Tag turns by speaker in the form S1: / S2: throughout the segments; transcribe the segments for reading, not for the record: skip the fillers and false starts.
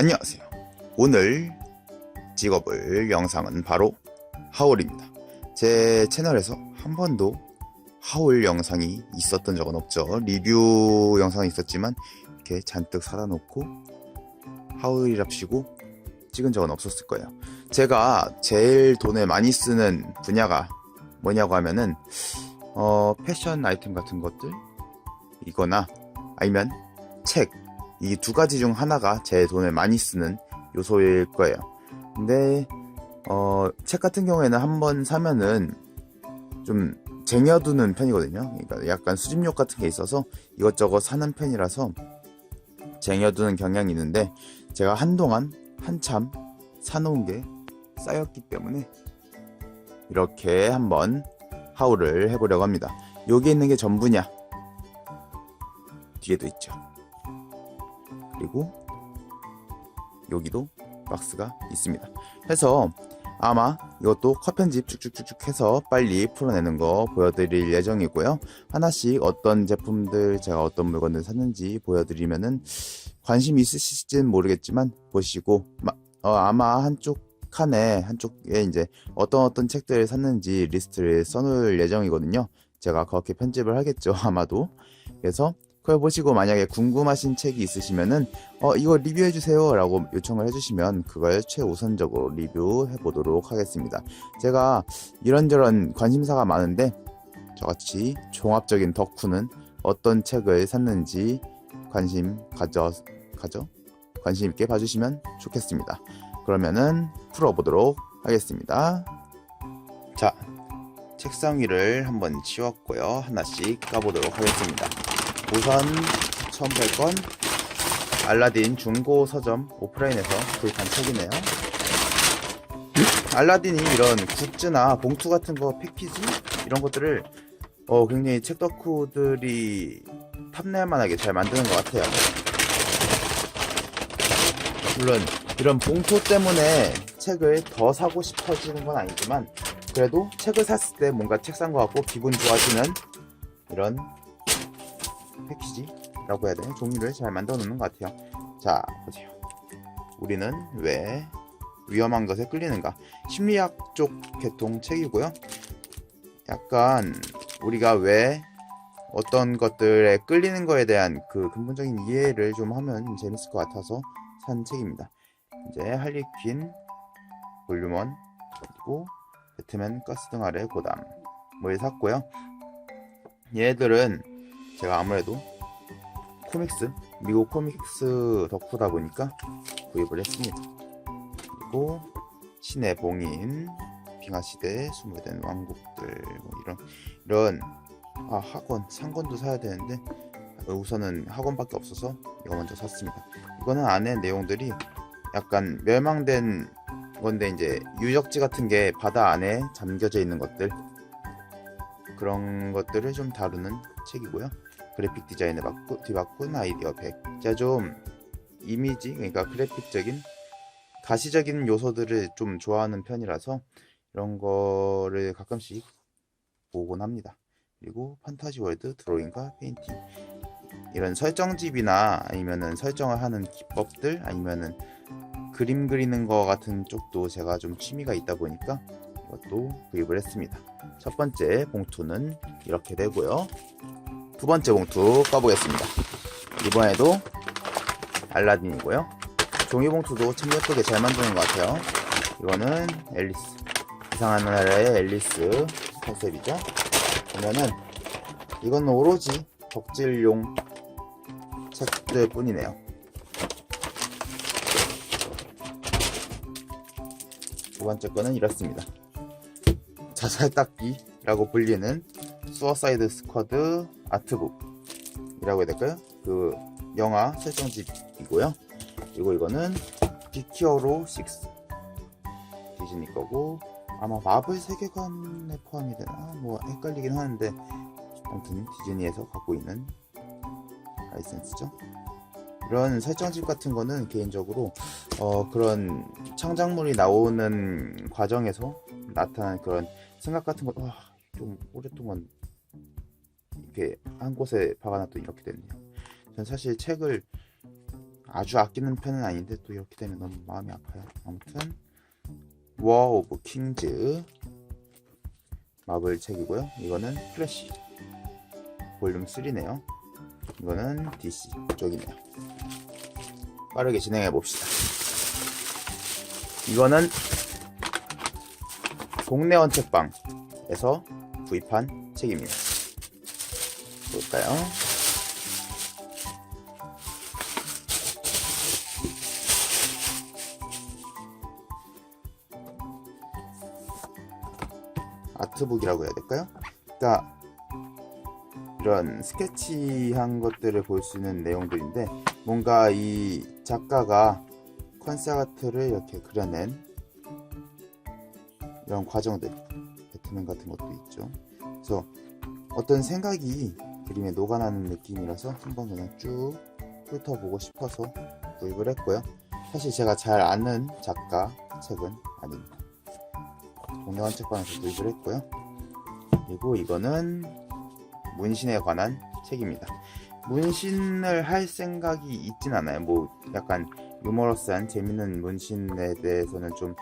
S1: 안녕하세요. 오늘 찍어볼 영상은 바로 하울입니다. 제 채널에서 한 번도 하울 영상이 있었던 적은 없죠. 리뷰 영상은 있었지만 이렇게 잔뜩 사다 놓고 하울이랍시고 찍은 적은 없었을 거예요. 제가 제일 돈을 많이 쓰는 분야가 뭐냐고 하면은 패션 아이템 같은 것들 이거나 아니면 책, 이 두 가지 중 하나가 제 돈을 많이 쓰는 요소일 거예요. 근데 책 같은 경우에는 한번 사면은 좀 쟁여두는 편이거든요. 그러니까 약간 수집욕 같은 게 있어서 이것저것 사는 편이라서 쟁여두는 경향이 있는데, 제가 한동안 한참 사놓은 게 쌓였기 때문에 이렇게 한번 하울을 해보려고 합니다. 여기 있는 게 전부냐? 뒤에도 있죠. 그리고 여기도 박스가 있습니다. 해서 아마 이것도 컷 편집 쭉쭉쭉쭉 해서 빨리 풀어내는 거 보여드릴 예정이고요. 하나씩 어떤 제품들, 제가 어떤 물건을 샀는지 보여드리면은 관심 있으실지는 모르겠지만 보시고 아마 한쪽 칸에 한쪽에 이제 어떤 책들을 샀는지 리스트를 써놓을 예정이거든요. 제가 그렇게 편집을 하겠죠, 아마도. 그래서 그걸 보시고 만약에 궁금하신 책이 있으시면은 이거 리뷰해주세요 라고 요청을 해주시면 그걸 최우선적으로 리뷰해 보도록 하겠습니다. 제가 이런저런 관심사가 많은데 저같이 종합적인 덕후는 어떤 책을 샀는지 관심 있게 봐주시면 좋겠습니다. 그러면은 풀어보도록 하겠습니다. 자, 책상 위를 한번 치웠고요. 하나씩 까보도록 하겠습니다. 우선 처음 볼 건 알라딘 중고 서점 오프라인에서 구입한 책이네요. 알라딘이 이런 굿즈나 봉투 같은 거, 패키지 이런 것들을 굉장히 책 덕후들이 탐낼 만하게 잘 만드는 것 같아요. 물론 이런 봉투 때문에 책을 더 사고 싶어지는 건 아니지만, 그래도 책을 샀을 때 뭔가 책 산 것 같고 기분 좋아지는 이런 패키지라고 해야 되나? 종류를 잘 만들어 놓는 것 같아요. 자, 보세요. 우리는 왜 위험한 것에 끌리는가? 심리학 쪽 계통 책이고요. 약간 우리가 왜 어떤 것들에 끌리는 거에 대한 그 근본적인 이해를 좀 하면 재밌을 것 같아서 산 책입니다. 이제 할리퀸 볼륨 1 그리고 배트맨 가스등 아래 고담을 샀고요. 얘들은 제가 아무래도 미국 코믹스 덕후다 보니까 구입을 했습니다. 그리고 신의 봉인, 빙하시대, 수몰된 왕국들, 이런 학원, 상권도 사야 되는데 우선은 학원밖에 없어서 이거 먼저 샀습니다. 이거는 안에 내용들이 약간 멸망된 건데, 이제 유적지 같은 게 바다 안에 잠겨져 있는 것들, 그런 것들을 좀 다루는 책이고요. 그래픽 디자인을 뒤바꾼 아이디어 100. 제가 좀 이미지, 그러니까 그래픽적인 가시적인 요소들을 좀 좋아하는 편이라서 이런 거를 가끔씩 보곤 합니다. 그리고 판타지 월드 드로잉과 페인팅, 이런 설정집이나 아니면은 설정을 하는 기법들, 아니면은 그림 그리는 거 같은 쪽도 제가 좀 취미가 있다 보니까 이것도 구입을 했습니다. 첫 번째 봉투는 이렇게 되고요. 두 번째 봉투 까보겠습니다. 이번에도 알라딘이고요. 종이 봉투도 참 예쁘게 잘 만드는 것 같아요. 이거는 앨리스, 이상한 나라의 앨리스 컨셉이죠. 보면은 이건 오로지 덕질용 책들 뿐이네요. 두 번째 거는 이렇습니다. 자살닦기라고 불리는 수어사이드 스쿼드 아트북이라고 해야 될까요? 그 영화 설정집이고요. 그리고 이거는 빅히어로 6 디즈니 거고, 아마 마블 세계관에 포함이 되나? 뭐 헷갈리긴 하는데 아무튼 디즈니에서 갖고 있는 라이센스죠. 이런 설정집 같은 거는 개인적으로 그런 창작물이 나오는 과정에서 나타난 그런 생각 같은 거 좀 오랫동안 이렇게 한 곳에 박아놔도 이렇게 됐네요. 전 사실 책을 아주 아끼는 편은 아닌데 또 이렇게 되면 너무 마음이 아파요. 아무튼 워 오브 킹즈 마블 책이고요. 이거는 플래시 볼륨 3네요. 이거는 DC 쪽이네요. 빠르게 진행해 봅시다. 이거는 동네원 책방에서 구입한 책입니다. 볼까요? 아트북이라고 해야 될까요? 그러니까 이런 스케치한 것들을 볼 수 있는 내용들인데, 뭔가 이 작가가 컨셉 아트를 이렇게 그려낸 이런 과정들, 배트맨 같은 것도 있죠. 그래서 어떤 생각이 그림에 녹아나는 느낌이라서 한번 그냥 쭉 훑어보고 싶어서 구입을 했고요. 사실 제가 잘 아는 작가 책은 아닙니다. 동네원 책방에서 구입을 했고요. 그리고 이거는 문신에 관한 책입니다. 문신을 할 생각이 있진 않아요. 뭐 약간 유머러스한 재밌는 문신에 대해서는 좀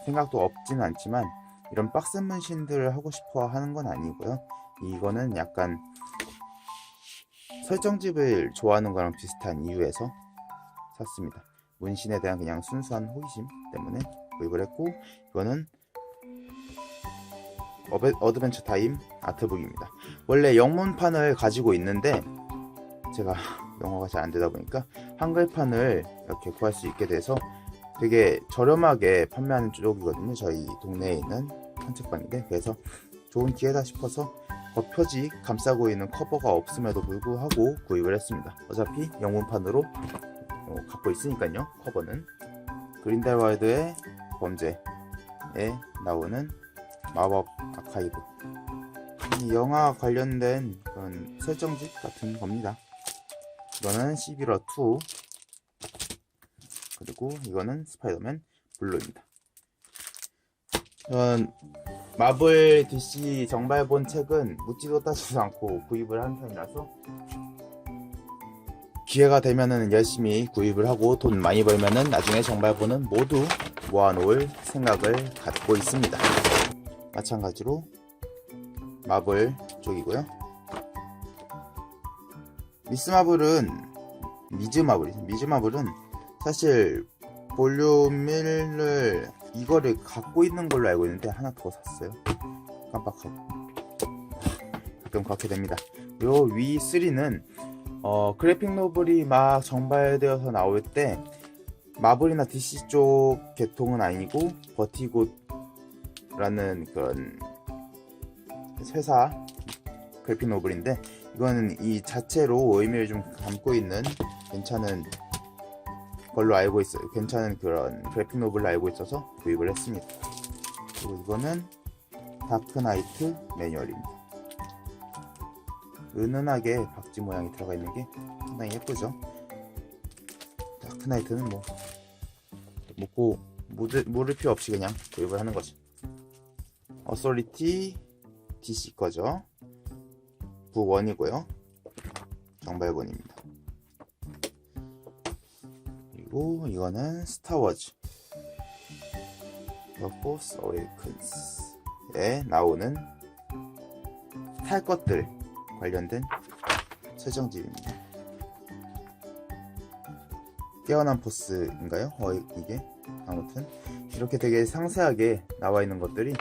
S1: 생각도 없진 않지만, 이런 박스 문신들을 하고 싶어 하는 건 아니고요. 이거는 약간 설정집을 좋아하는 거랑 비슷한 이유에서 샀습니다. 문신에 대한 그냥 순수한 호기심 때문에 구입을 했고, 이거는 어드벤처 타임 아트북입니다. 원래 영문판을 가지고 있는데 제가 영어가 잘 안되다 보니까 한글판을 이렇게 구할 수 있게 돼서 되게 저렴하게 판매하는 쪽이거든요. 저희 동네에 있는 한책방인데, 그래서 좋은 기회다 싶어서 겉표지 감싸고 있는 커버가 없음에도 불구하고 구입을 했습니다. 어차피 영문판으로 갖고 있으니까요. 커버는 그린델왈드의 범죄에 나오는 마법 아카이브, 이 영화 관련된 그런 설정집 같은 겁니다. 이거는 11호2, 그리고 이거는 스파이더맨 블루입니다. 마블 DC 정발본 책은 묻지도 따지도 않고 구입을 한 편이라서 기회가 되면은 열심히 구입을 하고 돈 많이 벌면은 나중에 정발본은 모두 모아놓을 생각을 갖고 있습니다. 마찬가지로 마블 쪽이고요. 미즈 마블은 사실 볼륨 1을 이거를 갖고 있는 걸로 알고 있는데 하나 더 샀어요. 깜빡하고 가끔 그렇게 됩니다. 요 위 3는 그래픽 노블이 막 정발되어서 나올 때 마블이나 DC 쪽 계통은 아니고 버티고라는 그런 회사 그래픽 노블인데, 이거는 이 자체로 의미를 좀 담고 있는 괜찮은 걸로 알고 있어요. 괜찮은 그런 그래픽 노블로 알고 있어서 구입을 했습니다. 그리고 이거는 다크나이트 매뉴얼입니다. 은은하게 박쥐 모양이 들어가 있는 게 상당히 예쁘죠. 다크나이트는 뭐 먹고 물을 필요 없이 그냥 구입을 하는 거죠. 어소리티 DC 거죠. 북 1이고요. 정발본입니다. 그리고 이거는 스타워즈 The Force Awakens에 나오는 탈 것들 관련된 설정집입니다. 깨어난 포스인가요? 이게 아무튼 이렇게 되게 상세하게 나와 있는 것들이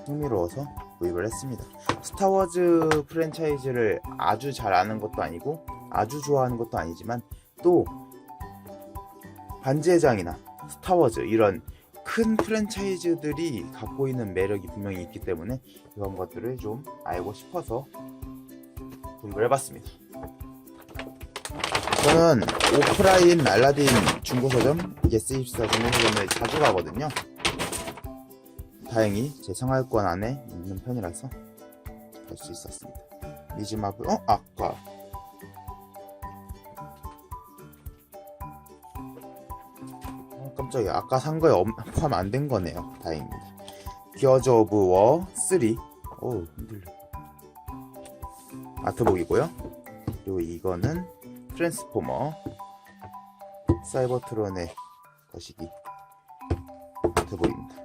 S1: 흥미로워서 구입을 했습니다. 스타워즈 프랜차이즈를 아주 잘 아는 것도 아니고 아주 좋아하는 것도 아니지만, 또 반지의 장이나 스타워즈 이런 큰 프랜차이즈들이 갖고 있는 매력이 분명히 있기 때문에 이런 것들을 좀 알고 싶어서 구입을 해봤습니다. 저는 오프라인 알라딘 중고서점, 예스24 중고서점을 자주 가거든요. 다행히 제 생활권 안에 있는 편이라서 갈 수 있었습니다. 미즈 마블, 아까 깜짝이야. 아까 산 거에 포함 안 된 거네요. 다행입니다. 기어즈 오브 워 3. 흔들려. 아트북이고요. 그리고 이거는 트랜스포머 사이버트론의 거시기 아트북입니다.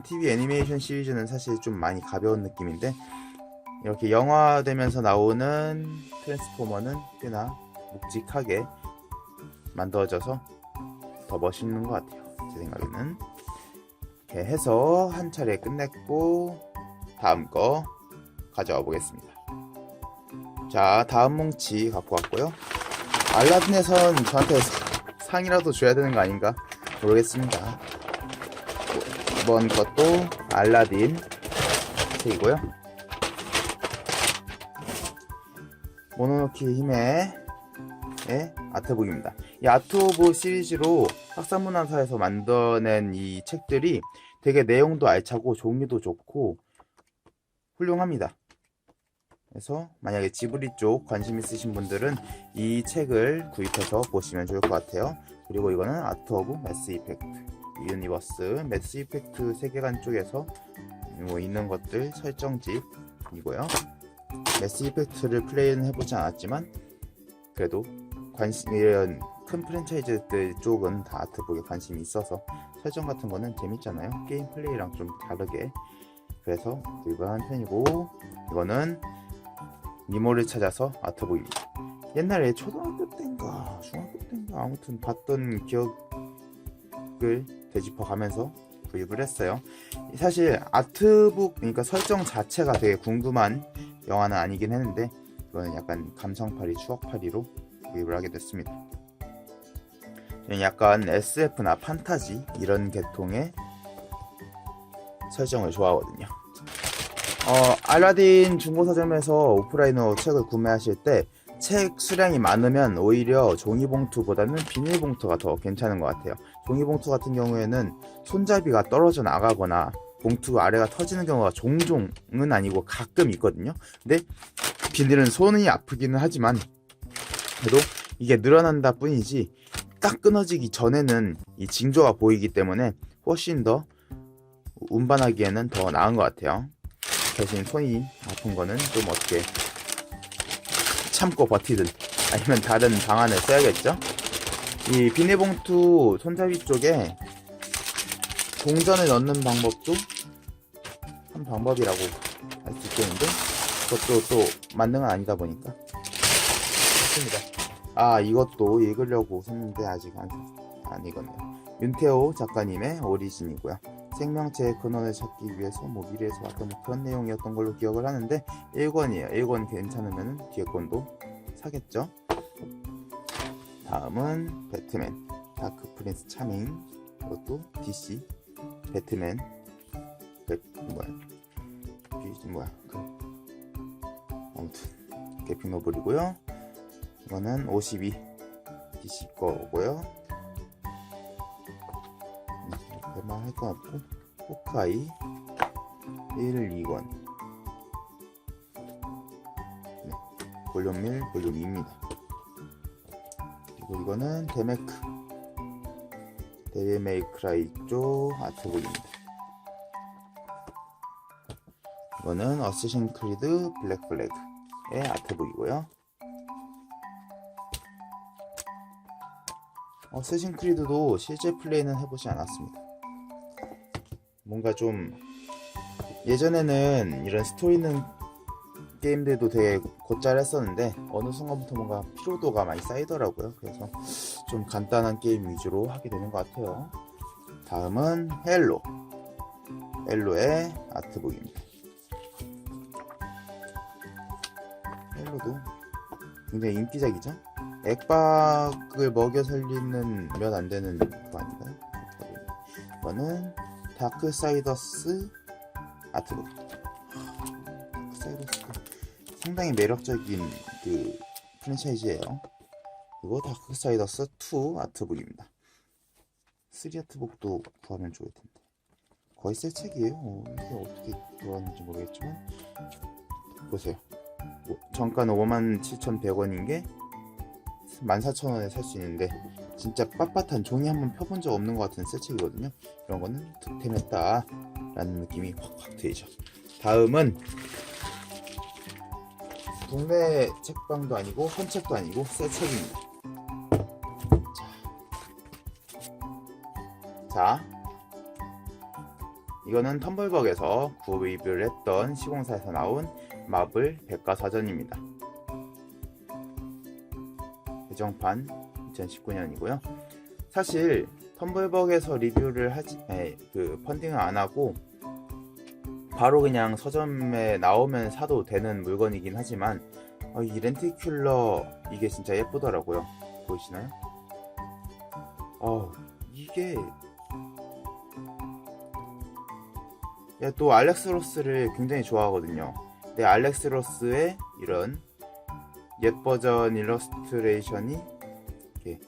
S1: TV 애니메이션 시리즈는 사실 좀 많이 가벼운 느낌인데 이렇게 영화되면서 나오는 트랜스포머는 꽤나 묵직하게 만들어져서 더 멋있는 것 같아요. 제 생각에는. 이렇게 해서 한 차례 끝냈고 다음 거 가져와 보겠습니다. 자, 다음 뭉치 갖고 왔고요. 알라딘에선 저한테 상이라도 줘야 되는 거 아닌가 모르겠습니다. 이번 것도 알라딘 책이고요. 모노노키 히메의 아트북입니다. 이 아트오브 시리즈로 학사문화사에서 만들어낸 이 책들이 되게 내용도 알차고 종류도 좋고 훌륭합니다. 그래서 만약에 지브리 쪽 관심 있으신 분들은 이 책을 구입해서 보시면 좋을 것 같아요. 그리고 이거는 아트 오브 매스 이펙트 유니버스 매스 이펙트 세계관 쪽에서 있는 것들 설정집이고요. 매스 이펙트를 플레이는 해보지 않았지만 그래도 이런 큰 프랜차이즈들 쪽은 다 아트북에 관심이 있어서 설정 같은 거는 재밌잖아요. 게임 플레이랑 좀 다르게. 그래서 구입을 한 편이고 이거는 니모를 찾아서 아트북입니다. 옛날에 초등학교 때인가 중학교 때인가 아무튼 봤던 기억을 되짚어 가면서 구입을 했어요. 사실 아트북 그러니까 설정 자체가 되게 궁금한 영화는 아니긴 했는데 이거는 약간 감성팔이 추억팔이로 구입을 하게 됐습니다. 저는 약간 SF나 판타지 이런 계통의 설정을 좋아하거든요. 알라딘 중고서점에서 오프라인으로 책을 구매하실 때 책 수량이 많으면 오히려 종이봉투보다는 비닐봉투가 더 괜찮은 것 같아요. 종이봉투 같은 경우에는 손잡이가 떨어져 나가거나 봉투 아래가 터지는 경우가 종종은 아니고 가끔 있거든요. 근데 비닐은 손이 아프기는 하지만 그래도 이게 늘어난다 뿐이지 딱 끊어지기 전에는 이 징조가 보이기 때문에 훨씬 더 운반하기에는 더 나은 것 같아요. 대신 손이 아픈 거는 좀 어떻게 참고 버티든 아니면 다른 방안을 써야겠죠. 이 비닐봉투 손잡이 쪽에 동전을 넣는 방법도 한 방법이라고 할 수 있겠는데 그것도 또 만능은 아니다 보니까 좋습니다. 이것도 읽으려고 샀는데 아직 안 읽었네요. 윤태호 작가님의 오리진이고요. 생명체의 근원을 찾기 위해서 미래에서 왔던 그런 내용이었던 걸로 기억을 하는데 1권이에요. 1권 괜찮으면 뒤에 권도 사겠죠. 다음은 배트맨 다크 프린스 차밍. 이것도 DC 배트맨 아무튼 개핑 노블이고요. 이거는 52 DC 거고요. 별말 할 건 없고 호크아이 1, 2권 볼륨 1, 볼륨 2입니다. 그리고 이거는 데빌 메이크라이 쪽 아트북입니다. 이거는 어쌔신 크리드 블랙 플래그의 아트북이고요. 어쌔신 크리드도 실제 플레이는 해보지 않았습니다. 뭔가 좀 예전에는 이런 스토리 있는 게임들도 되게 곧잘 했었는데 어느 순간부터 뭔가 피로도가 많이 쌓이더라고요. 그래서 좀 간단한 게임 위주로 하게 되는 것 같아요. 다음은 헬로의 아트북입니다. 헬로도 굉장히 인기작이죠. 액박을 먹여 살리는 몇 안 되는 거 아닌가요? 이거는 다크사이더스 아트북. 다크사이더스 상당히 매력적인 그 프랜차이즈예요. 그리고 다크사이더스 2 아트북입니다. 3 아트북도 구하면 좋을 텐데 거의 새 책이에요. 이게 어떻게 들어왔는지 모르겠지만 보세요. 정가는 57,100원인 게 14,000원에 살 수 있는데 진짜 빳빳한 종이 한번 펴본 적 없는 것 같은 새 책이거든요. 이런 거는 득템했다 라는 느낌이 확 들죠. 다음은 국내 책방도 아니고 헌책도 아니고 새 책입니다. 자, 이거는 텀블벅에서 구입을 했던 시공사에서 나온 마블 백과사전입니다. 개정판 2019년이고요. 사실 텀블벅에서 리뷰를 펀딩을 안 하고 바로 그냥 서점에 나오면 사도 되는 물건이긴 하지만 이 렌티큘러 이게 진짜 예쁘더라고요. 보이시나요? 이게 또 알렉스 로스를 굉장히 좋아하거든요. 근데 알렉스 로스의 이런 옛 버전 일러스트레이션이 이렇게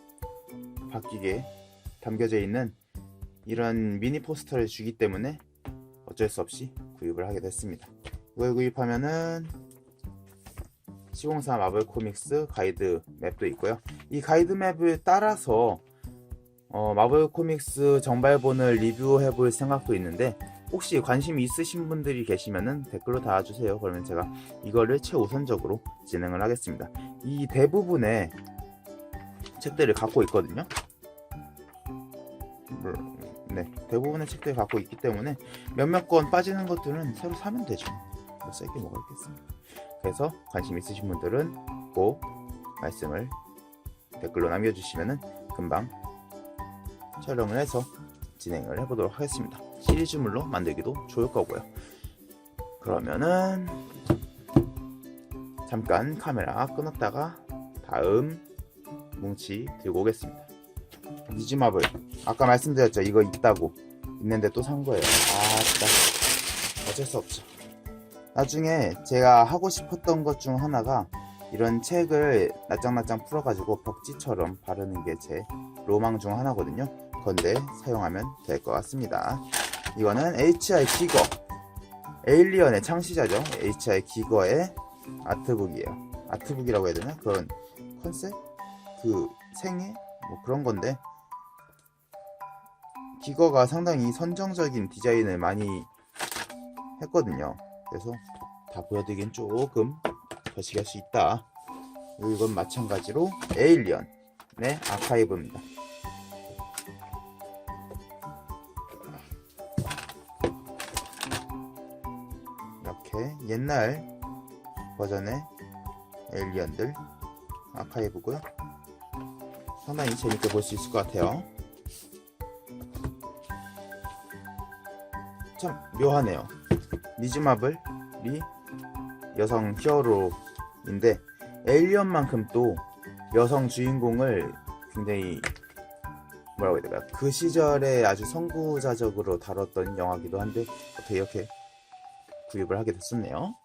S1: 바뀌게 담겨져 있는 이런 미니 포스터를 주기 때문에 어쩔 수 없이 구입을 하게 됐습니다. 이걸 구입하면은 시공사 마블 코믹스 가이드 맵도 있고요. 이 가이드 맵을 따라서 마블 코믹스 정발본을 리뷰해 볼 생각도 있는데, 혹시 관심이 있으신 분들이 계시면은 댓글로 달아주세요. 그러면 제가 이거를 최우선적으로 진행을 하겠습니다. 이 대부분의 책들을 갖고 있거든요. 네, 대부분의 책들을 갖고 있기 때문에 몇몇 권 빠지는 것들은 새로 사면 되죠. 뭐 세게 뭐가 있겠습니까? 그래서 관심 있으신 분들은 꼭 말씀을 댓글로 남겨주시면은 금방 촬영을 해서 진행을 해보도록 하겠습니다. 시리즈물로 만들기도 좋을 거고요. 그러면은 잠깐 카메라 끊었다가 다음 뭉치 들고 오겠습니다. 니즈마블 아까 말씀드렸죠. 이거 있다고. 있는데 또 산 거예요. 진짜 어쩔 수 없죠. 나중에 제가 하고 싶었던 것 중 하나가 이런 책을 낱장낱장 풀어가지고 벽지처럼 바르는 게 제 로망 중 하나거든요. 건데 사용하면 될 것 같습니다. 이거는 H.R. 기거, 에일리언의 창시자죠. H.R. 기거의 아트북이에요. 아트북이라고 해야 되나? 그런 컨셉? 생애? 뭐 그런 건데, 기거가 상당히 선정적인 디자인을 많이 했거든요. 그래서 다 보여드리긴 조금 거시기할 수 있다. 이건 마찬가지로 에일리언의 아카이브입니다. 이렇게 옛날 버전의 에일리언들 아카이브고요. 상당히 재밌게 볼 수 있을 것 같아요. 참 묘하네요. 니즈마블이 여성 히어로인데 에일리언만큼 또 여성 주인공을 굉장히 뭐라고 해야 될까요? 그 시절에 아주 선구자적으로 다뤘던 영화기도 한데 어떻게 이렇게 구입을 하게 됐었네요.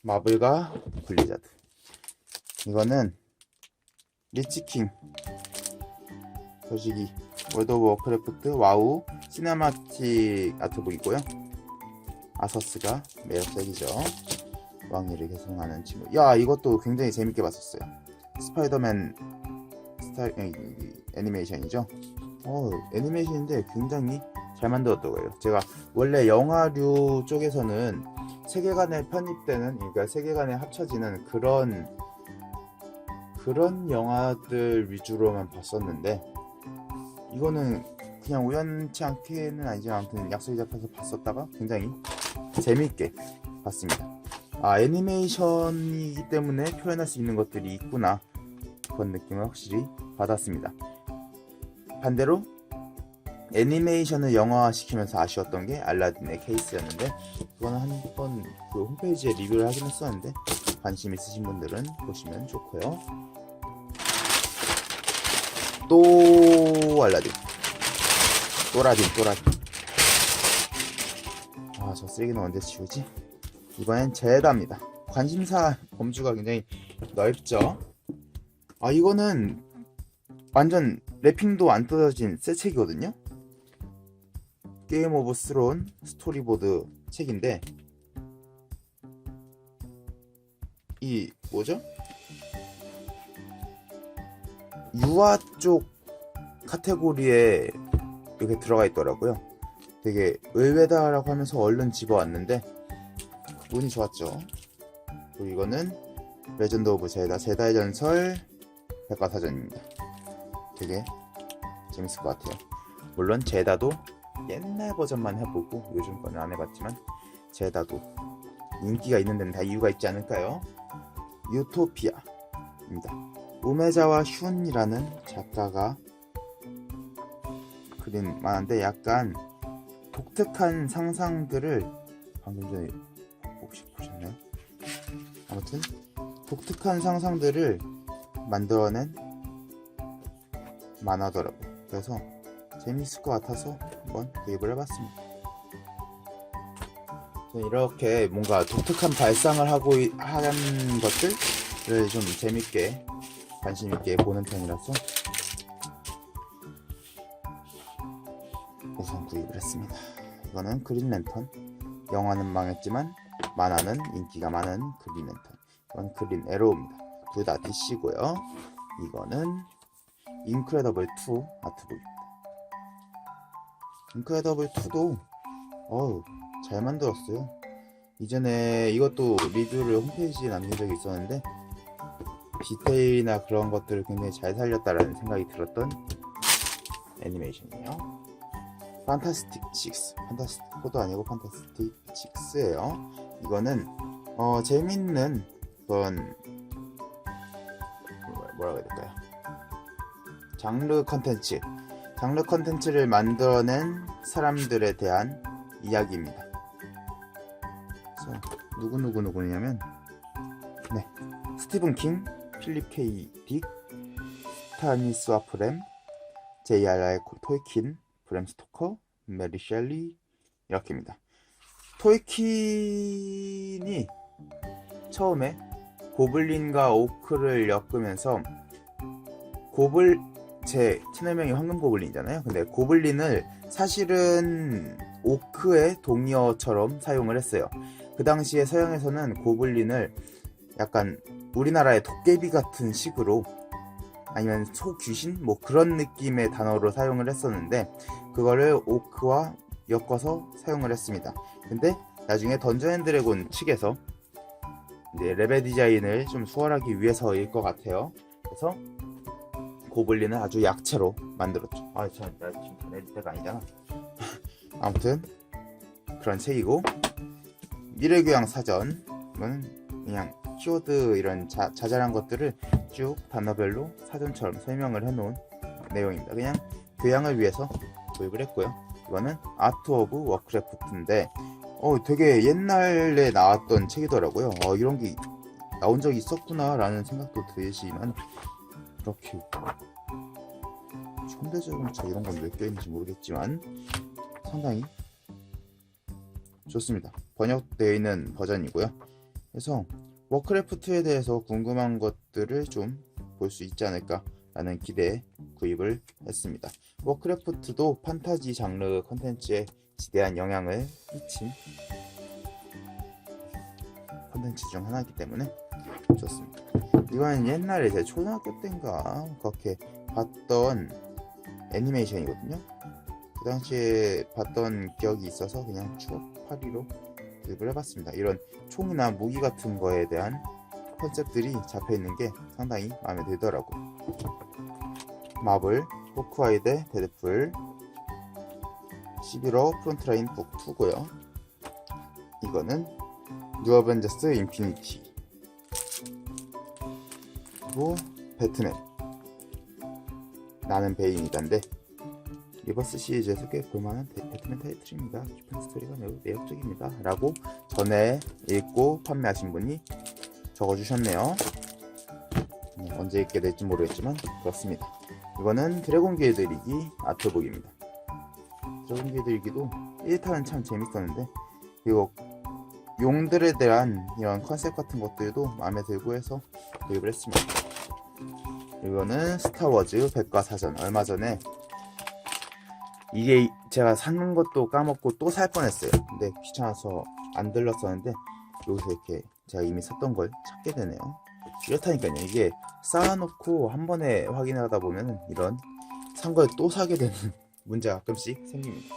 S1: 마블과 블리자드. 이거는 리치킹 거시기 월드 오브 워크래프트 와우 시네마틱 아트북이고요. 아서스가 매력적이죠. 왕위를 계승하는 친구. 이것도 굉장히 재밌게 봤었어요. 스파이더맨 애니메이션이죠. 애니메이션인데 굉장히 잘 만들었더라고요. 제가 원래 영화류 쪽에서는 세계관에 편입되는, 그러니까 세계관에 합쳐지는 그런 영화들 위주로만 봤었는데, 이거는 그냥 우연치 않게는 아니지만 아무튼 약속이 잡혀서 봤었다가 굉장히 재밌게 봤습니다. 애니메이션이기 때문에 표현할 수 있는 것들이 있구나, 그런 느낌을 확실히 받았습니다. 반대로 애니메이션을 영화화시키면서 아쉬웠던 게 알라딘의 케이스였는데, 그거는 한번 그 홈페이지에 리뷰를 하긴 했었는데 관심 있으신 분들은 보시면 좋고요. 또 알라딘, 또라딘. 저 쓰레기는 언제 치우지? 이번엔 제다입니다. 관심사 범주가 굉장히 넓죠. 이거는 완전 래핑도 안 뜯어진 새 책이거든요. 게임 오브 스론 스토리보드 책인데, 이 뭐죠? 유아 쪽 카테고리에 이렇게 들어가 있더라고요. 되게 의외다라고 하면서 얼른 집어왔는데 운이 좋았죠. 그리고 이거는 레전드 오브 제다, 제다의 전설 백과사전입니다. 되게 재밌을 것 같아요. 물론 제다도 옛날 버전만 해보고 요즘 거는 안 해봤지만 제다도 인기가 있는 데는 다 이유가 있지 않을까요? 유토피아입니다. 우메자와 슌이라는 작가가 그린 만화인데 약간 독특한 상상들을 방금 전에 혹시 보셨나요? 아무튼 독특한 상상들을 만들어낸 만화더라고요. 그래서 재밌을 것 같아서 한번 구입을 해봤습니다. 이렇게 뭔가 독특한 발상을 하고 하는 것들을 좀 재밌게 관심 있게 보는 편이라서 우선 구입을 했습니다. 이거는 그린랜턴. 영화는 망했지만 만화는 인기가 많은 그린랜턴. 이건 그린 에로우입니다. 둘 다 DC고요. 이거는 인크레더블 2 아트북입니다. 인크레더블 2도 잘 만들었어요. 이전에 이것도 리뷰를 홈페이지에 남긴 적이 있었는데 디테일이나 그런 것들을 굉장히 잘 살렸다라는 생각이 들었던 애니메이션이에요. 판타스틱 6, 판타스틱 4도 아니고 판타스틱 6예요. 이거는 재밌는 그런 뭐라고 해야 될까요? 장르 컨텐츠를 만들어낸 사람들에 대한 이야기입니다. 그래서 누구냐면 스티븐 킹, 필립 K. 딕, 스타니스와 프렘, J.R.R. 톨킨, 브램 스토커, 메리 셸리 이렇게입니다. 톨킨이 처음에 고블린과 오크를 엮으면서 제 채널명이 황금 고블린이잖아요. 근데 고블린을 사실은 오크의 동의어처럼 사용을 했어요. 그 당시에 서양에서는 고블린을 약간 우리나라의 도깨비 같은 식으로 아니면 소귀신 뭐 그런 느낌의 단어로 사용을 했었는데 그거를 오크와 엮어서 사용을 했습니다. 근데 나중에 던전 앤 드래곤 측에서 이제 레벨 디자인을 좀 수월하기 위해서일 것 같아요. 그래서 고블린을 아주 약체로 만들었죠. 나 지금 다 낼 때가 아니잖아. 아무튼 그런 책이고, 미래교양 사전은 그냥 키워드 이런 자잘한 것들을 쭉 단어별로 사전처럼 설명을 해놓은 내용입니다. 그냥 교양을 위해서 구입을 했고요. 이거는 아트 오브 워크래프트인데 되게 옛날에 나왔던 책이더라고요. 이런 게 나온 적이 있었구나 라는 생각도 들지만 이렇게 현대자동차 이런 건 왜 껴있는지 모르겠지만 상당히 좋습니다. 번역되어 있는 버전이고요. 그래서 워크래프트에 대해서 궁금한 것들을 좀 볼 수 있지 않을까 라는 기대에 구입을 했습니다. 워크래프트도 판타지 장르 컨텐츠에 지대한 영향을 끼친 컨텐츠 중 하나이기 때문에 좋습니다. 이건 옛날에 제 초등학교 때인가 그렇게 봤던 애니메이션이거든요. 그 당시에 봤던 기억이 있어서 그냥 추억팔이로 구입을 해봤습니다. 이런 총이나 무기 같은 거에 대한 컨셉들이 잡혀있는 게 상당히 마음에 들더라고. 마블 호크아이 대 데드풀 11호 프론트라인 북 2고요. 이거는 뉴 어벤져스 인피니티, 그리고 배트맨 나는 베인이다인데 리버스 시리즈에서 꽤 볼만한 배트맨 타이틀입니다. 깊은 스토리가 매우 매력적입니다 라고 전에 읽고 판매하신 분이 적어주셨네요. 언제 읽게 될지 모르겠지만 그렇습니다. 이거는 드래곤 길들이기 아트북입니다. 드래곤 길들이기도 1탄은 참 재밌었는데, 그리고 용들에 대한 이런 컨셉 같은 것들도 마음에 들고 해서 구입을 했습니다. 이거는 스타워즈 백과사전. 얼마 전에 이게 제가 사는 것도 까먹고 또 살 뻔했어요. 근데 귀찮아서 안 들렀었는데 여기서 이렇게 제가 이미 샀던 걸 찾게 되네요. 이렇다니까요. 이게 쌓아놓고 한 번에 확인하다 보면 이런 산 걸 또 사게 되는 문제가 가끔씩 생깁니다.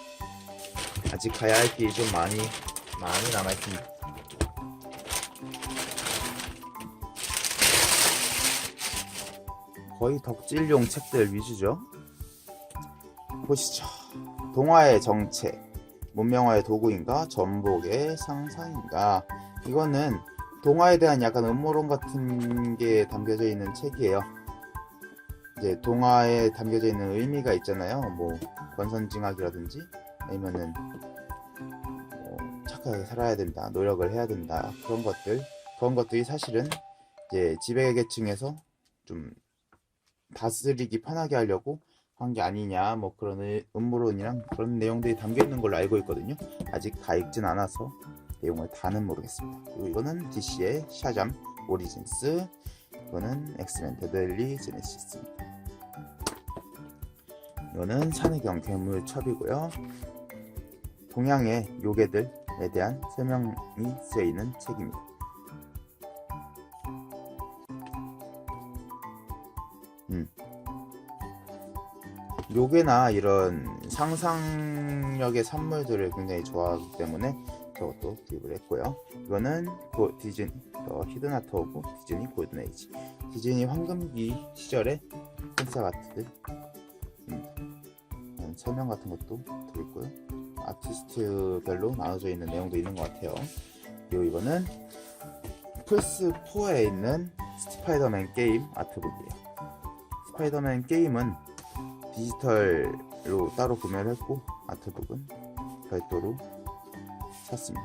S1: 아직 가야 할 길이 좀 많이 남아있습니다. 거의 덕질용 책들 위주죠. 보시죠. 동화의 정체, 문명화의 도구인가, 전복의 상상인가. 이거는 동화에 대한 약간 음모론 같은 게 담겨져 있는 책이에요. 이제 동화에 담겨져 있는 의미가 있잖아요. 뭐 권선징악이라든지 아니면은 뭐 착하게 살아야 된다, 노력을 해야 된다, 그런 것들이 사실은 이제 지배계층에서 좀 다스리기 편하게 하려고 한 게 아니냐, 뭐 그런 음모론이랑 그런 내용들이 담겨 있는 걸로 알고 있거든요. 아직 다 읽진 않아서 내용을 다는 모르겠습니다. 그리고 이거는 DC의 샤잠 오리진스, 이거는 엑스맨 데들리 제네시스입니다. 이거는 산해경 괴물첩이고요. 동양의 요괴들에 대한 설명이 쓰여있는 책입니다. 요괴나 이런 상상력의 산물들을 굉장히 좋아하기 때문에 저것도 구입을 했고요. 이거는 디즈니 히든 아트 오브 디즈니 골든 에이지, 디즈니 황금기 시절의 콘셉트 아트들, 설명 같은 것도 들어있고요. 아티스트별로 나눠져 있는 내용도 있는 것 같아요. 그리고 이거는 플스4에 있는 스파이더맨 게임 아트북이에요. 스파이더맨 게임은 디지털로 따로 구매를 했고 아트북은 별도로 샀습니다.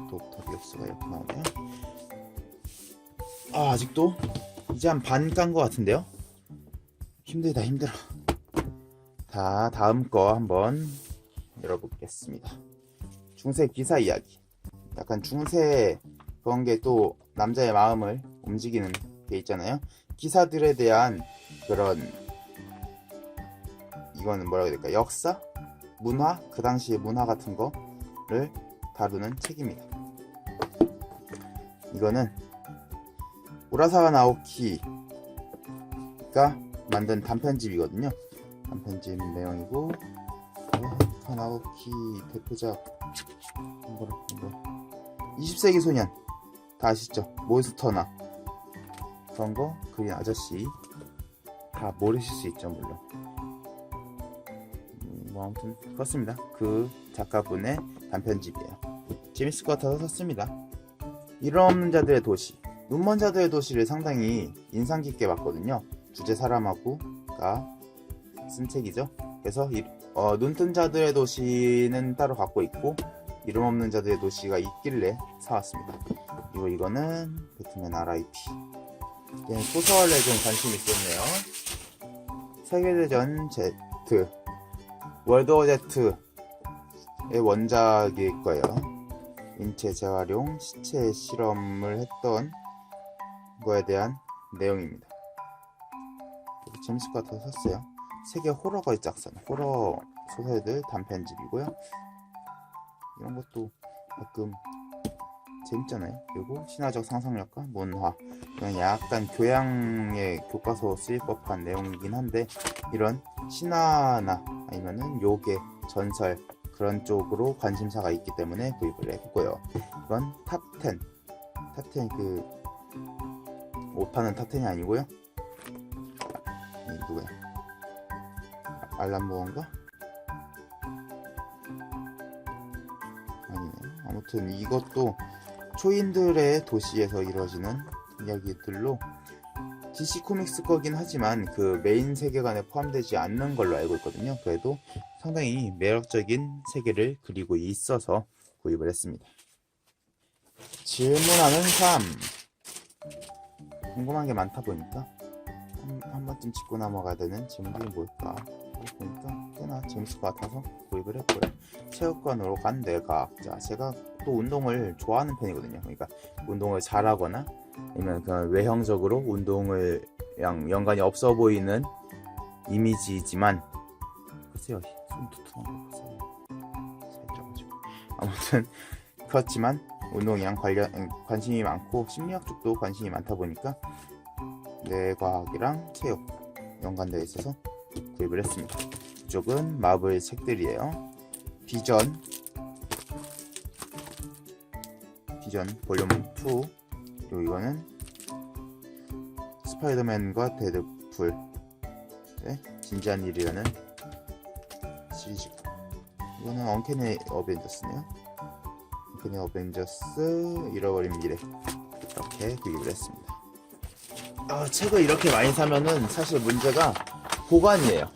S1: 더비옥스가 이렇게 나오네요. 아직도 이제 한 반 깐 것 같은데요. 힘들다 힘들어. 자, 다음 거 한번 열어보겠습니다. 중세 기사 이야기. 약간 중세 그런 게 또 남자의 마음을 움직이는 게 있잖아요. 기사들에 대한 그런, 이거는 뭐라고 해야 될까, 역사? 문화? 그 당시의 문화 같은 거를 다루는 책입니다. 이거는 우라사와 나오키가 만든 단편집이거든요. 단편집 내용이고, 우라사와 나오키 대표작 20세기 소년 다 아시죠? 몬스터나 그런 거 그린 아저씨 다 모르실 수 있죠, 물론. 뭐 아무튼 그렇습니다. 그 작가분의 단편집이에요. 재밌을 것 같아서 샀습니다. 이름 없는 자들의 도시, 눈먼 자들의 도시를 상당히 인상 깊게 봤거든요. 주제 사람하고가 쓴 책이죠. 그래서 눈뜬 자들의 도시는 따로 갖고 있고 이름 없는 자들의 도시가 있길래 사왔습니다. 그리고 이거는 배트맨 RIP. 소설에 좀 관심이 있었네요. 세계대전 Z, 월드워 Z의 원작일 거예요. 인체 재활용, 시체 실험을 했던 거에 대한 내용입니다. 재밌을 것 같아서 샀어요. 세계 호러거의 짝선, 호러 소설들 단편집이고요. 이런 것도 가끔 재밌잖아요. 그리고 신화적 상상력과 문화, 그냥 약간 교양의 교과서 쓰일 법한 내용이긴 한데, 이런 신화나 아니면은 요괴, 전설 그런 쪽으로 관심사가 있기 때문에 구입을 했고요. 이건 탑10 그 옷 파는 탑10이 아니고요. 누구야? 알람 무언가? 아니네. 아무튼 이것도 초인들의 도시에서 이루어지는 이야기들로 DC 코믹스 거긴 하지만 그 메인 세계관에 포함되지 않는 걸로 알고 있거든요. 그래도 상당히 매력적인 세계를 그리고 있어서 구입을 했습니다. 질문하는 삶. 궁금한 게 많다 보니까 한 번쯤 짚고 넘어가야 되는 질문들이 뭘까 보니까 꽤나 재밌을 것 같아서 구입을 했고요. 체육관으로 간 내각. 자, 제가 또 운동을 좋아하는 편이거든요. 그러니까 운동을 잘하거나 아니면 그냥 외형적으로 운동을 연관이 없어 보이는 이미지이지만, 글쎄요, 손 두툼한 거 보세요. 살짝 가지고. 아무튼 그렇지만 운동이랑 관심이 많고 심리학 쪽도 관심이 많다 보니까 뇌과학이랑 체육 연관되어 있어서 구입을 했습니다. 이쪽은 마블 책들이에요. 비전 볼륨 2. 그리고 이거는 스파이더맨과 데드풀 네? 진지한 일이라는 시리즈. 이거는 언캐니 어벤져스네요. 언캐니 어벤져스 잃어버린 미래 이렇게 구입을 했습니다. 책을 이렇게 많이 사면은 사실 문제가 보관이에요.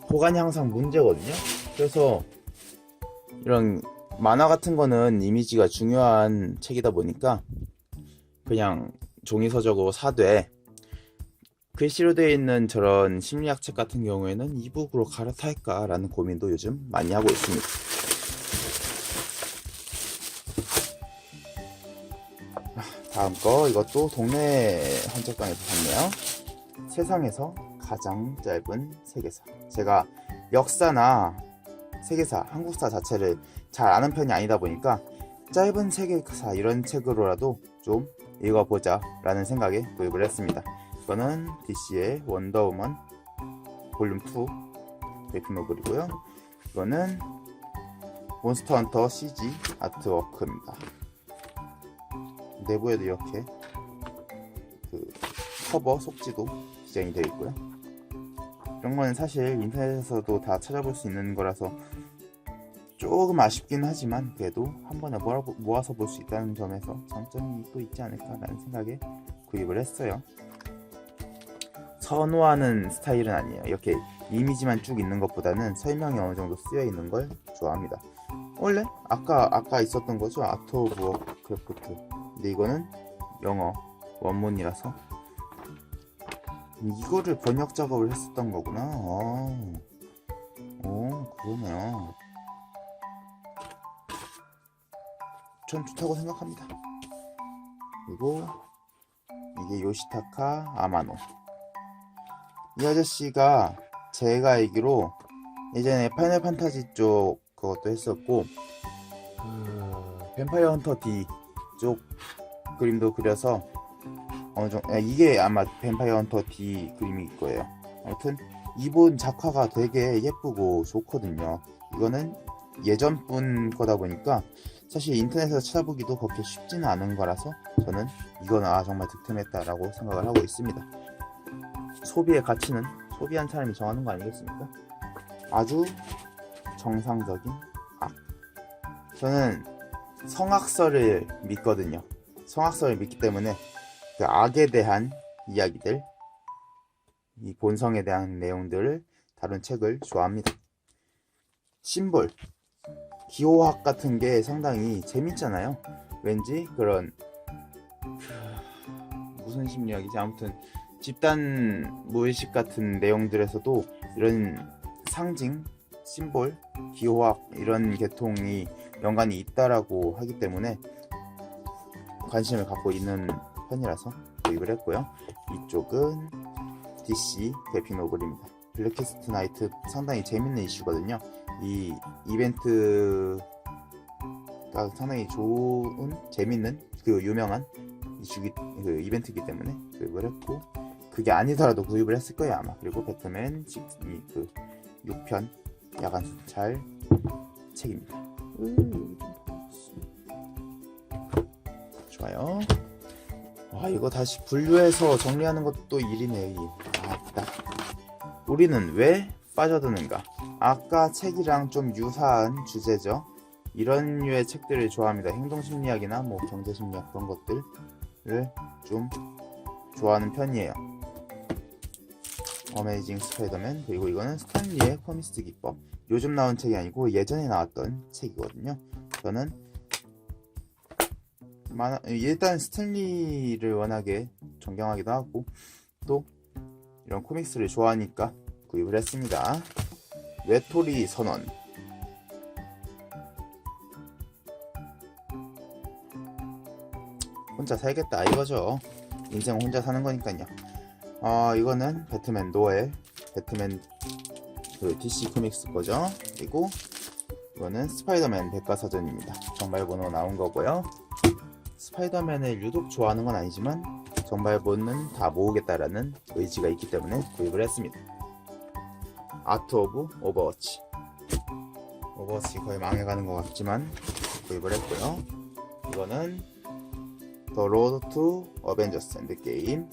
S1: 보관이 항상 문제거든요. 그래서 이런 만화 같은 거는 이미지가 중요한 책이다 보니까 그냥 종이 서적으로 사되, 글씨로 되어 있는 저런 심리학 책 같은 경우에는 이북으로 갈아탈까 라는 고민도 요즘 많이 하고 있습니다. 다음 거, 이것도 동네 헌책방에서 샀네요. 세상에서 가장 짧은 세계사. 제가 역사나 세계사, 한국사 자체를 잘 아는 편이 아니다 보니까 짧은 세계사 이런 책으로라도 좀 읽어보자 라는 생각에 구입을 했습니다. 이거는 DC의 원더우먼 볼륨 2 데이트 노블이고요. 이거는 몬스터 헌터 CG 아트워크입니다. 내부에도 이렇게 그 커버 속지도 디자인이 되어 있고요. 이런 거는 사실 인터넷에서도 다 찾아볼 수 있는 거라서 조금 아쉽긴 하지만 그래도 한 번에 모아서 볼 수 있다는 점에서 장점이 또 있지 않을까라는 생각에 구입을 했어요. 선호하는 스타일은 아니에요. 이렇게 이미지만 쭉 있는 것보다는 설명이 어느 정도 쓰여 있는 걸 좋아합니다. 원래 아까 있었던 거죠. 아트 오브 워크래프트. 근데 이거는 영어 원문이라서 이거를 번역 작업을 했었던 거구나. 그러네요. 전 좋다고 생각합니다. 그리고 이게 요시타카 아마노. 이 아저씨가 제가 알기로 예전에 파이널 판타지 쪽 그것도 했었고 뱀파이어 헌터 D 쪽 그림도 그려서 어느 정도 이게 아마 뱀파이어 헌터 D 그림일 거예요. 아무튼 이번 작화가 되게 예쁘고 좋거든요. 이거는 예전 분 거다 보니까 사실 인터넷에서 찾아보기도 그렇게 쉽지는 않은 거라서 저는 이거는 정말 득템했다라고 생각을 하고 있습니다. 소비의 가치는 소비한 사람이 정하는 거 아니겠습니까? 아주 정상적인 악. 저는 성악설을 믿거든요. 성악설을 믿기 때문에 그 악에 대한 이야기들, 이 본성에 대한 내용들을 다룬 책을 좋아합니다. 심볼, 기호학 같은 게 상당히 재밌잖아요. 왠지 그런 무슨 심리학이지? 아무튼 집단 무의식 같은 내용들에서도 이런 상징, 심볼, 기호학 이런 계통이 연관이 있다라고 하기 때문에 관심을 갖고 있는 편이라서 구입을 했고요. 이쪽은 DC 그래픽 노블입니다. 블랙캐스트 나이트 상당히 재밌는 이슈거든요. 이 이벤트가 상당히 좋은 재밌는 그 유명한 그 이벤트이기 때문에 구입을 했고, 그게 아니더라도 구입을 했을 거예요 아마. 그리고 배트맨 그 6편 야간 순찰 책입니다. 좋아요. 이거 다시 분류해서 정리하는 것도 일이네. 우리는 왜 빠져드는가? 아까 책이랑 좀 유사한 주제죠. 이런 류의 책들을 좋아합니다. 행동심리학이나 뭐 경제심리학 그런 것들을 좀 좋아하는 편이에요. 어메이징 스파이더맨, 그리고 이거는 스탠리의 퍼미스트 기법. 요즘 나온 책이 아니고 예전에 나왔던 책이거든요. 저는 일단 스탠리를 워낙에 존경하기도 하고 또 이런 코믹스를 좋아하니까 구입을 했습니다. 외톨이 선언. 혼자 살겠다 이거죠. 인생 혼자 사는 거니까요. 이거는 배트맨 노엘, 배트맨 그 DC 코믹스 거죠. 그리고 이거는 스파이더맨 백과사전입니다. 정발본으로 나온 거고요. 스파이더맨을 유독 좋아하는 건 아니지만 정발본은 다 모으겠다라는 의지가 있기 때문에 구입을 했습니다. 아트 오브 오버워치. 오버워치 거의 망해가는 것 같지만 구입을 했고요. 이거는 The Road to Avengers Endgame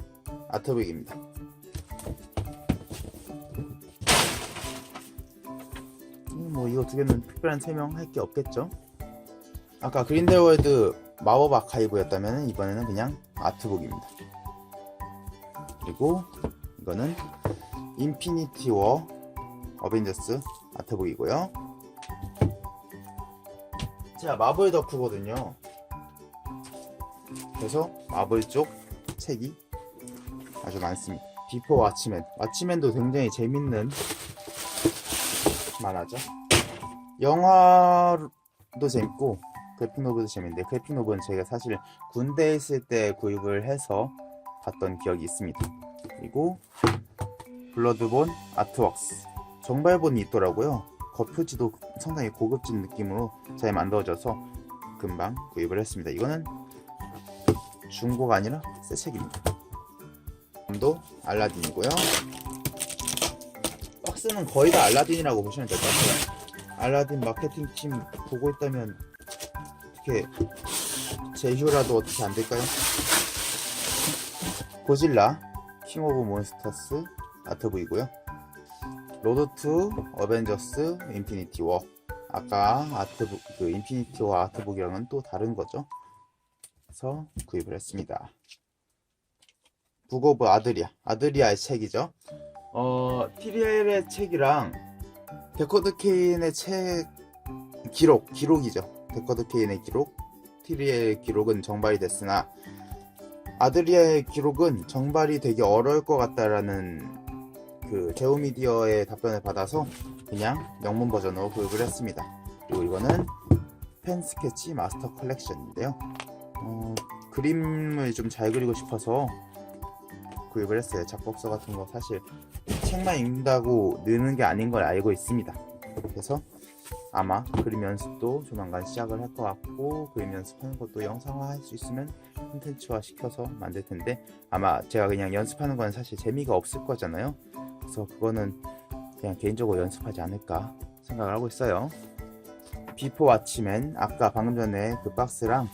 S1: 아트북입니다. 뭐 이거 두 개는 특별한 설명할 게 없겠죠. 아까 그린델월드 마법 아카이브였다면 이번에는 그냥 아트북입니다. 그리고 이거는 인피니티 워 어벤져스 아트북이고요. 제가 마블 덕후거든요. 그래서 마블 쪽 책이 아주 많습니다. 비포 왓치맨. 왓치맨도 굉장히 재밌는 만화죠. 영화도 재밌고 그래픽 노블도 재밌는데 그래픽 노블은 제가 사실 군대에 있을 때 구입을 해서 봤던 기억이 있습니다. 그리고 블러드본 아트웍스 정발본이 있더라고요. 겉표지도 상당히 고급진 느낌으로 잘 만들어져서 금방 구입을 했습니다. 이거는 중고가 아니라 새 책입니다. 도 알라딘이고요. 박스는 거의 다 알라딘이라고 보시면 될 것 같아요. 알라딘 마케팅팀 보고 있다면 어떻게 제휴라도 어떻게 안 될까요? 고질라 킹 오브 몬스터스 아트북이고요. 로드 투 어벤져스 인피니티 워. 아까 아트북 그 인피니티 워 아트북이랑은 또 다른 거죠. 그래서 구입을 했습니다. 북 오브 아드리아의 책이죠. 티리엘의 책이랑 데커드 케인의 책 기록이죠. 데커드 케인의 기록, 티리엘의 기록은 정발이 됐으나 아드리아의 기록은 정발이 되게 어려울 것 같다라는 그 제오미디어의 답변을 받아서 그냥 영문 버전으로 구입을 했습니다. 그리고 이거는 펜 스케치 마스터 컬렉션인데요. 그림을 좀 잘 그리고 싶어서 구입을 했어요. 작곡서 같은 거 사실 책만 읽는다고 느는 게 아닌 걸 알고 있습니다. 그래서 아마 그림 연습도 조만간 시작을 할 것 같고 그림 연습하는 것도 영상화 할 수 있으면 콘텐츠화 시켜서 만들 텐데 아마 제가 그냥 연습하는 건 사실 재미가 없을 거잖아요. 그래서 그거는 그냥 개인적으로 연습하지 않을까 생각을 하고 있어요. 비포 왓치맨 아까 방금 전에 그 박스랑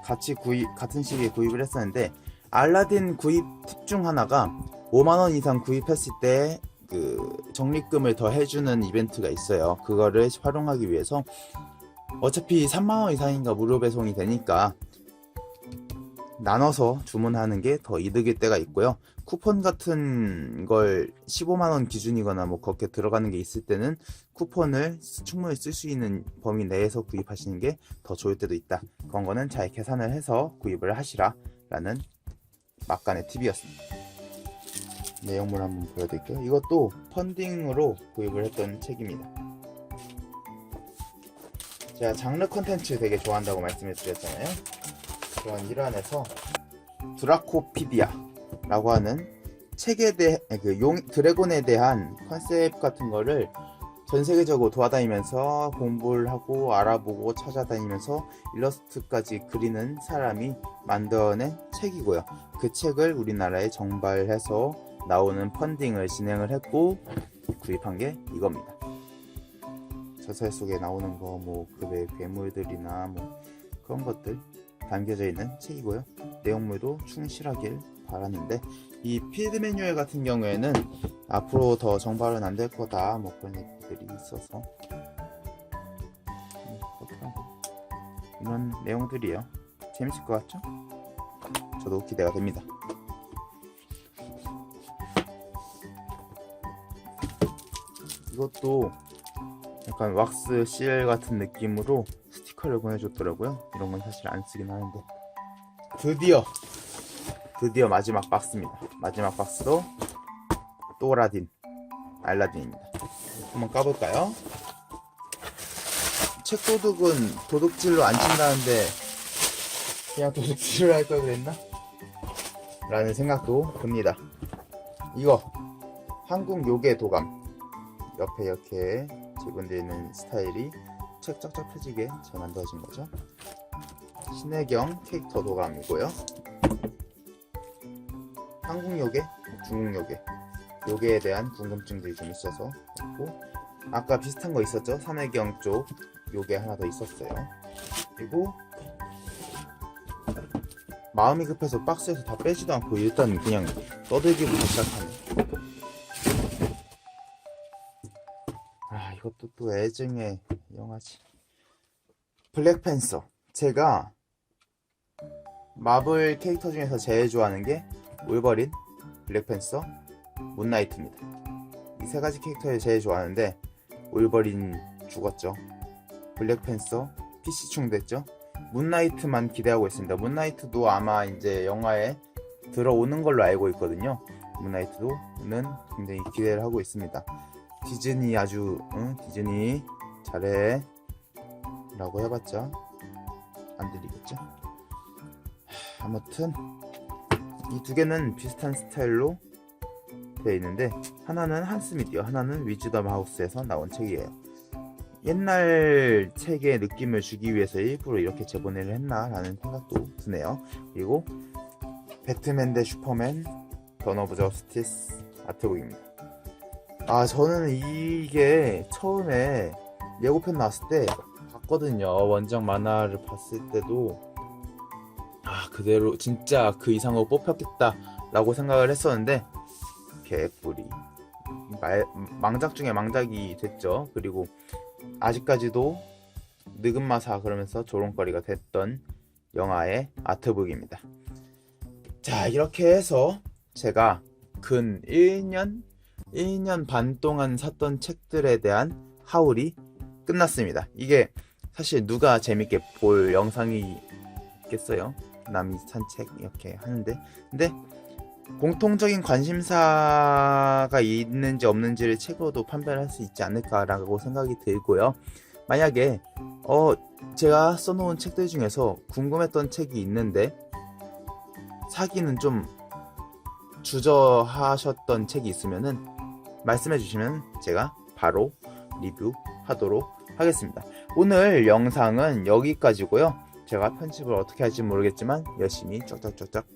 S1: 같이 같은 시기에 구입을 했었는데 알라딘 구입 팁 중 하나가 5만원 이상 구입했을 때 그 적립금을 더 해주는 이벤트가 있어요. 그거를 활용하기 위해서 어차피 3만원 이상인가 무료 배송이 되니까 나눠서 주문하는 게 더 이득일 때가 있고요. 쿠폰 같은 걸 15만원 기준이거나 뭐 그렇게 들어가는 게 있을 때는 쿠폰을 충분히 쓸 수 있는 범위 내에서 구입하시는 게 더 좋을 때도 있다. 그런 거는 잘 계산을 해서 구입을 하시라 라는 막간의 팁이었습니다. 내용물 한번 보여드릴게요. 이것도 펀딩으로 구입을 했던 책입니다. 제가 장르 컨텐츠 되게 좋아한다고 말씀을 드렸잖아요. 그런 일환에서 드라코피디아 라고 하는 책에 대해 드래곤에 대한 컨셉 같은 거를 전 세계적으로 돌아다니면서 공부를 하고 알아보고 찾아다니면서 일러스트까지 그리는 사람이 만들어낸 책이고요. 그 책을 우리나라에 정발해서 나오는 펀딩을 진행을 했고 구입한 게 이겁니다. 저서 속에 나오는 거 뭐 그 외 괴물들이나 뭐 그런 것들 담겨져 있는 책이고요. 내용물도 충실하길 바랐는데 이 필드 매뉴얼 같은 경우에는 앞으로 더 정발은 안 될 거다 뭐 그런 얘기들이 있어서 이런 내용들이에요. 재밌을 것 같죠? 저도 기대가 됩니다. 이것도 약간 왁스 CL 같은 느낌으로 스티커를 보내줬더라고요. 이런 건 사실 안 쓰긴 하는데 드디어 마지막 박스입니다. 마지막 박스도 또 알라딘입니다. 한번 까볼까요? 책 도둑은 도둑질로 안 친다는데 그냥 도둑질을 할 걸 그랬나? 라는 생각도 듭니다. 이거 한국 요괴 도감 옆에 이렇게 지분되어 있는 스타일이 책 쫙쫙 펴지게 잘 만들어진 거죠. 신혜경 캐릭터 도감이고요. 한국 요괴, 중국 요괴, 요괴에 대한 궁금증들이 좀 있어서 있고 아까 비슷한 거 있었죠? 산혜경 쪽 요괴 하나 더 있었어요. 그리고 마음이 급해서 박스에서 다 빼지도 않고 일단 그냥 떠들기부터 시작하네. 아, 이것도 또 애증의 영화지. 블랙팬서. 제가 마블 캐릭터 중에서 제일 좋아하는 게 울버린, 블랙팬서, 문나이트입니다. 이 세 가지 캐릭터를 제일 좋아하는데 울버린 죽었죠. 블랙팬서 PC 충됐죠. 문나이트만 기대하고 있습니다. 문나이트도 아마 이제 영화에 들어오는 걸로 알고 있거든요. 문나이트도는 굉장히 기대를 하고 있습니다. 디즈니 아주 디즈니 잘해 라고 해봤자 안 들리겠죠. 아무튼 이 두 개는 비슷한 스타일로 되어 있는데 하나는 한스미디어, 하나는 위즈 더 마우스에서 나온 책이에요. 옛날 책의 느낌을 주기 위해서 일부러 이렇게 재본을 했나 라는 생각도 드네요. 그리고 배트맨 대 슈퍼맨 던 오브 저스티스 아트북입니다. 아, 저는 이게 처음에 예고편 나왔을 때 봤거든요. 원작 만화를 봤을 때도 그대로 진짜 그 이상으로 뽑혔겠다 라고 생각을 했었는데 개뿔이 망작 중에 망작이 됐죠. 그리고 아직까지도 느긋마사 그러면서 조롱거리가 됐던 영화의 아트북입니다. 자, 이렇게 해서 제가 근 1년 반 동안 샀던 책들에 대한 하울이 끝났습니다. 이게 사실 누가 재밌게 볼 영상이 있겠어요? 남이 산 책 이렇게 하는데, 근데 공통적인 관심사가 있는지 없는지를 책으로도 판별할 수 있지 않을까라고 생각이 들고요. 만약에 제가 써놓은 책들 중에서 궁금했던 책이 있는데 사기는 좀 주저하셨던 책이 있으면은 말씀해 주시면 제가 바로 리뷰하도록 하겠습니다. 오늘 영상은 여기까지고요. 제가 편집을 어떻게 할지 모르겠지만 열심히 쫙쫙쫙쫙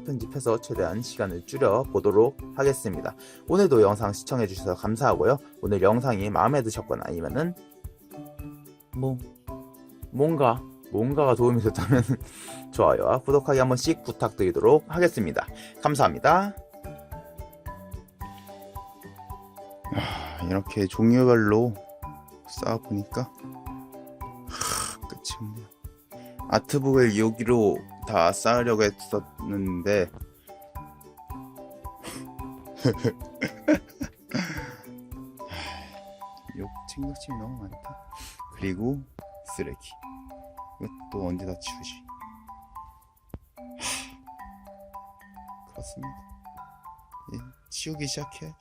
S1: 편집해서 최대한 시간을 줄여 보도록 하겠습니다. 오늘도 영상 시청해 주셔서 감사하고요. 오늘 영상이 마음에 드셨거나 아니면은 뭔가가 도움이 됐다면 좋아요와 구독하기 한 번씩 부탁드리도록 하겠습니다. 감사합니다. 이렇게 종류별로 쌓아보니까 끝이 없네요. 아트북을 여기로 다 쌓으려고 했었는데 챙겨침이 너무 많다. 그리고 쓰레기 이것도 언제 다 치우지. 그렇습니다. 치우기 시작해야지.